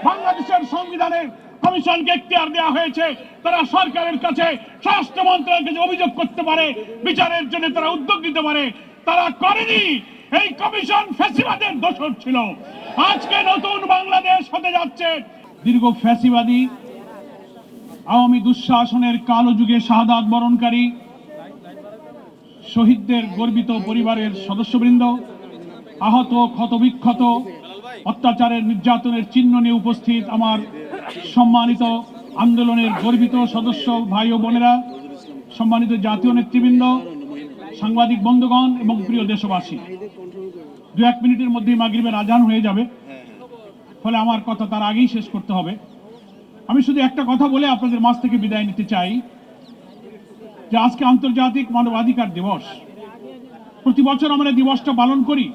বাংলাদেশের সংবিধানে কমিশনকে এখতিয়ার দেওয়া হয়েছে, তারা সরকারের কাছে, স্বরাষ্ট্র মন্ত্রণালয়ের কাছে অভিযোগ করতে পারে, বিচারের জন্য তারা উদ্যোগ নিতে পারে। তারা করেনি। এই কমিশন ফ্যাসিবাদের দোষর ছিল। আজকে নতুন বাংলাদেশ হতে যাচ্ছে। দীর্ঘ ফ্যাসিবাদী আওয়ামী দুঃশাসনের কালো যুগে শাহাদাত বরণকারী শহীদদের গর্বিত পরিবারের সদস্যবৃন্দ, আহত ক্ষতবিক্ষত অত্যাচারের নির্যাতনের চিহ্ন নিয়ে উপস্থিত আমার সম্মানিত আন্দোলনের গর্বিত সদস্য ভাই ও বোনেরা, সম্মানিত জাতীয় নেতৃবৃন্দ, সাংবাদিক বন্ধুগণ এবং প্রিয় দেশবাসী, 2-1 মিনিটের মধ্যেই মাগরিবের আজান হয়ে যাবে, ফলে আমার কথা তার আগেই শেষ করতে হবে। আমি শুধু একটা কথা বলে আপনাদের মাঝ থেকে বিদায় নিতে চাই যে আজকে আন্তর্জাতিক মানবাধিকার দিবস। প্রতি বছর আমরা দিবসটা পালন করি,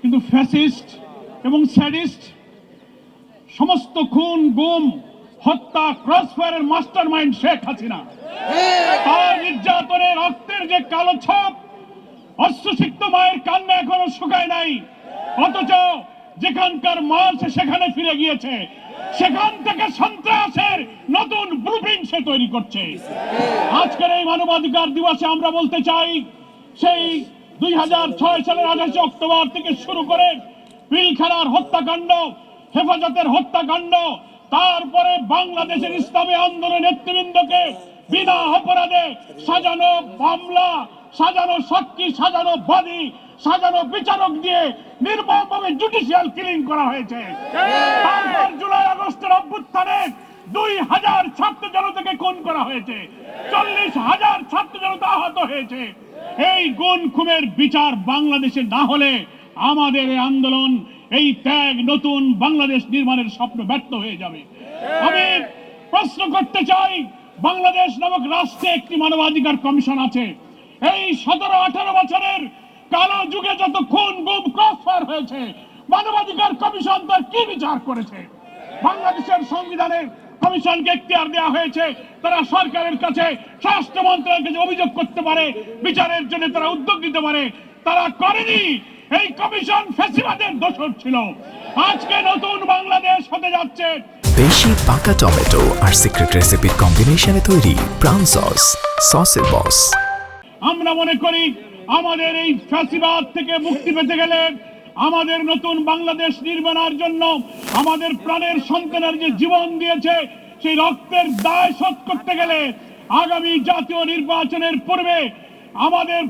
কিন্তু ফ্যাসিস্ট এবং স্যাডিস্ট সমস্ত খুন, গুম, হত্যা, ক্রসফায়ারের মাস্টার মাইন্ড শেখ হাসিনা, তার নির্যাতনের রক্তের যে কালো ছাপ, অশ্রুসিক্ত মায়ের কান্না এখনো শুকায় নাই, অথচ যেখানকার মাল সে সেখানে ফিরে গিয়েছে, সেখান থেকে সন্ত্রাসের নতুন ব্লুপ্রিন্ট সে তৈরি করছে। আজকের এই মানবাধিকার দিবসে আমরা বলতে চাই, সেই 2006 সালের 28 অক্টোবর থেকে শুরু করে পিলখানার হত্যাকাণ্ড, হেফাজতের হত্যাকাণ্ড, তারপরে বাংলাদেশের ইসলামী আন্দোলন নেতৃবৃন্দকে বিনা অপরাধে সাজানো মামলা, সাজানো সাক্ষী, সাজানো বাদী, সাজানো বিচারক দিয়ে নির্মমভাবে জুডিশিয়াল কিলিং করা হয়েছে। তারপর জুলাই আগস্টের অভ্যুত্থানে 2000 ছাত্র জনতাকে খুন করা হয়েছে, 40,000 ছাত্র জনতা আহত হয়েছে। এই গুম খুনের বিচার বাংলাদেশে না হলে আমাদের এই আন্দোলন, এই ত্যাগ, নতুন বাংলাদেশ নির্মাণের স্বপ্ন ব্যর্থ হয়ে যাবে। আমি প্রশ্ন করতে চাই, বাংলাদেশ নামক রাষ্ট্রে একটি মানবাধিকার কমিশন আছে। এই 17-18 বছরের কালো যুগে যত খুন, গুম, ক্রসফায়ার হয়েছে, মানবাধিকার কমিশন তার কি বিচার করেছে? বাংলাদেশের সংবিধানে কমিশনকে এখতিয়ার দেওয়া হয়েছে, তারা সরকারের কাছে, স্বরাষ্ট্র মন্ত্রণালয়ের কাছে অভিযোগ করতে পারে, বিচারের জন্য তারা উদ্যোগ নিতে পারে। তারা করেনি। এই কমিশন ফ্যাসিবাদের দোষর ছিল। আজকে নতুন বাংলাদেশ হতে যাচ্ছে। বেশি পাকা টমেটো আর সিক্রেট রেসিপির কম্বিনেশনে তৈরি প্রাউন সস, সসের বস। আমরা মনে করি আমাদের এই ফ্যাসিবাদ থেকে মুক্তি পেতে গেলে, আমাদের নতুন বাংলাদেশ নির্মাণের জন্য আমাদের প্রাণের সন্তানের যে জীবন দিয়েছে, সেই রক্তের দায় শোধ করতে গেলে আগামী জাতীয় নির্বাচনের পূর্বে আমাদের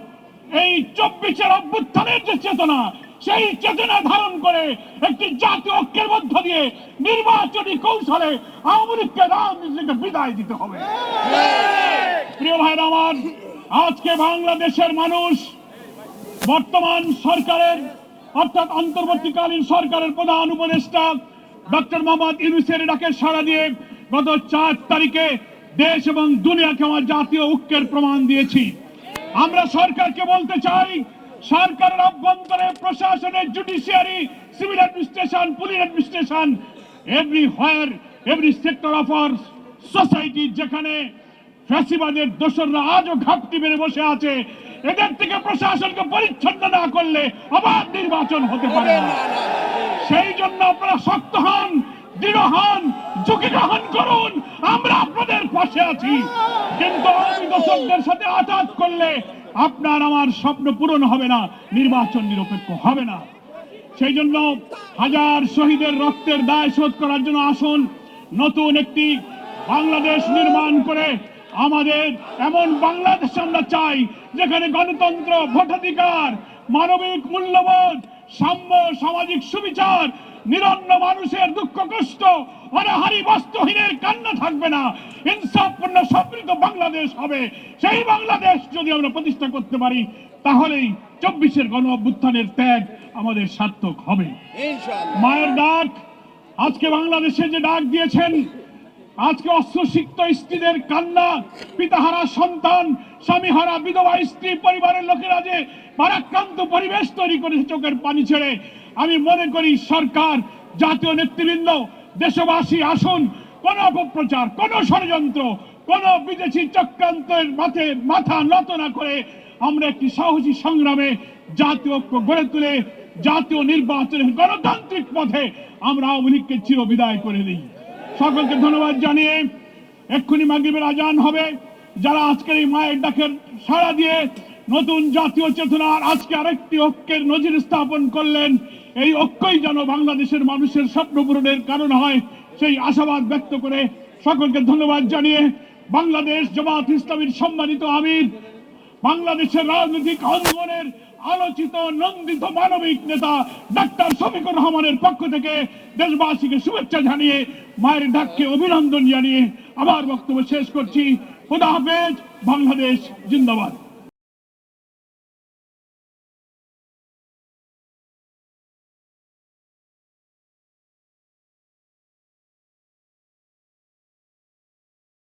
এই 24-এর অভ্যুত্থানের যে চেতনা, সেই চেতনা ধারণ করে একটি জাতীয় ঐক্যের মধ্য দিয়ে নির্বাচনী কৌশলে আওয়ামী লীগকে রাজনীতিকে বিদায় দিতে হবে। প্রিয় ভাইরা আমার, আজকে বাংলাদেশের মানুষ বর্তমান সরকারের অর্থাৎ অন্তর্বর্তীকালীন সরকারের প্রধান উপদেষ্টা ডক্টর মোহাম্মদ ইউনূসের ডাকে সাড়া দিয়ে গত 4 তারিখে দেশ এবং দুনিয়াকে আমার জাতীয় ঐক্যের প্রমাণ দিয়েছি। আমরা সরকারকে বলতে চাই, সরকারের অভ্যন্তরে, প্রশাসনে, judiciary, civil administration, police administration, everywhere, every sector of our society, যেখানে ফ্যাসিবাদের দোসররা আজও ঘাপটি মেরে বসে আছে, এদের থেকে প্রশাসনকে পরিচ্ছন্ন না করলে আবার নির্বাচন হতে পারে না। সেই জন্য আপনারা শক্ত হন, দৃঢ় হন, ঝুঁকি গ্রহণ করুন। আমরা আপনাদের পাশে আছি, কিন্তু আওয়ামী দোসরদের সাথে আঘাত করলে আপনার আমার স্বপ্ন পূরণ হবে না, নির্বাচন নিরপেক্ষ হবে না। সেই জন্য হাজার শহীদের রক্তের দায় শোধ করার জন্য আসুন, নতুন একটি বাংলাদেশ নির্মাণ করে আমাদের এমন বাংলাদেশ আমরা চাই, যেখানে গণতন্ত্র, ভোটাধিকার, মানবিক মূল্যবোধ, সাম্য, সামাজিক সুবিচার, নিরন্ন মানুষের দুঃখ কষ্ট, অনাহারী বস্ত্রহীনের কান্না থাকবে না, ইনসাফপূর্ণ সমৃদ্ধ বাংলাদেশ হবে। সেই বাংলাদেশ যদি আমরা প্রতিষ্ঠা করতে পারি, তাহলেই 24-এর গণ অভ্যুত্থানের ত্যাগ আমাদের সার্থক হবে। মায়ের ডাক, আজকে বাংলাদেশে যে ডাক দিয়েছেন, আজকে অস্ত্রসিক্ত স্ত্রীদের কান্না, পিতাহারা সন্তান, স্বামীহারা বিধবা স্ত্রী, পরিবারের লোকেরা যে ভারাক্রান্ত পরিবেশ তৈরি করেছে চোখের পানি ছেড়ে, আমি মনে করি সরকার, জাতীয় নেতৃবৃন্দ, দেশবাসী আসুন, কোন অপপ্রচার, কোন ষড়যন্ত্র, কোন বিদেশি চক্রান্তের মাথা নত না করে আমরা একটি সাহসী সংগ্রামে জাতীয় ঐক্য গড়ে তুলে জাতীয় নির্বাচনের গণতান্ত্রিক পথে আমরা আওয়ামী লীগকে চির বিদায় করে দিই। সকলকে ধন্যবাদ জানিয়ে এক্ষুনি মাগরিবের আজান হবে। যারা আজকের এই মায়ের ডাকের সাড়া দিয়ে নতুন জাতীয় চেতনার আজকে আরেকটি ঐক্যের নজির স্থাপন করলেন, এই ঐক্যই যেন বাংলাদেশের মানুষের স্বপ্ন পূরণের কারণ হয়, সেই আশাবাদ ব্যক্ত করে সকলকে ধন্যবাদ জানিয়ে বাংলাদেশ জামাত ইসলামীর সম্মানিত আমির, বাংলাদেশের রাজনৈতিক অঙ্গনের আলোচিত নন্দিত মানবিক নেতা ডাক্তার শফিকুর রহমানের পক্ষ থেকে দেশবাসীকে শুভেচ্ছা জানিয়ে মায়ের ডাককে অভিনন্দন জানিয়ে আবার বক্তব্য শেষ করছি। খোদা হাফেজ। বাংলাদেশ জিন্দাবাদ।